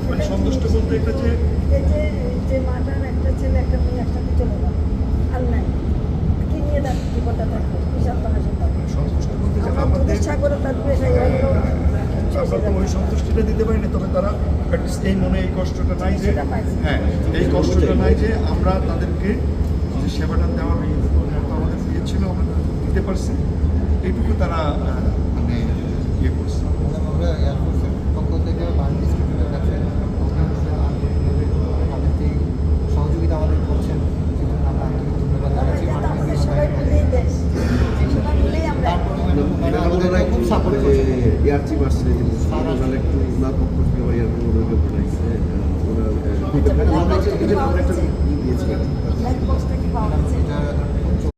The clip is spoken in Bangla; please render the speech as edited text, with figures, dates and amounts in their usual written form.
মানে সন্তুষ্ট বলতে এটা যে এই যে যে মাটার একটা ছেলে একটা মেয়ে একসাথে চলে গেল আর নাই কি নিয়ে তার জীবনটা থাকবে বিশাল তারা সন্তুষ্ট বলতে যে আমরা আমাদের দুধের সাগরে থাকবে সেই হলো আমরা তো ওই সন্তুষ্টিটা দিতে পারি না, তবে তারা অ্যাটলিস্ট এই মনে এই কষ্টটা নাই যে হ্যাঁ এই কষ্টটা নাই যে আমরা তাদেরকে যে সেবাটা দেওয়ার মতো আমাদের ইয়ে ছিল আমরা দিতে পারছি, এইটুকু তারা মানে ইয়ে করছে। আমরা এয়ারফোর্সের পক্ষ থেকে বার্ন ডিস্ট্রিবিউটের কাছে তাদের যে সহযোগিতা আমাদের করছেন সেজন্য আমরা আন্তরিক ধন্যবাদ জানাচ্ছি। আমাদের সবাই মিলেই দেশ সবাই মিলেই আমরা ওনারা আমাদেরকে খুব সাপোর্ট করছেন। এয়ার চিফ আসছে ওনারা একটু ওনার পক্ষ থেকে বা এয়ার ওনাকে পাঠাইছে ওনার একটা দিয়েছিলেন। ব্ল্যাক বক্সটা কি পাওয়া গেছে এটা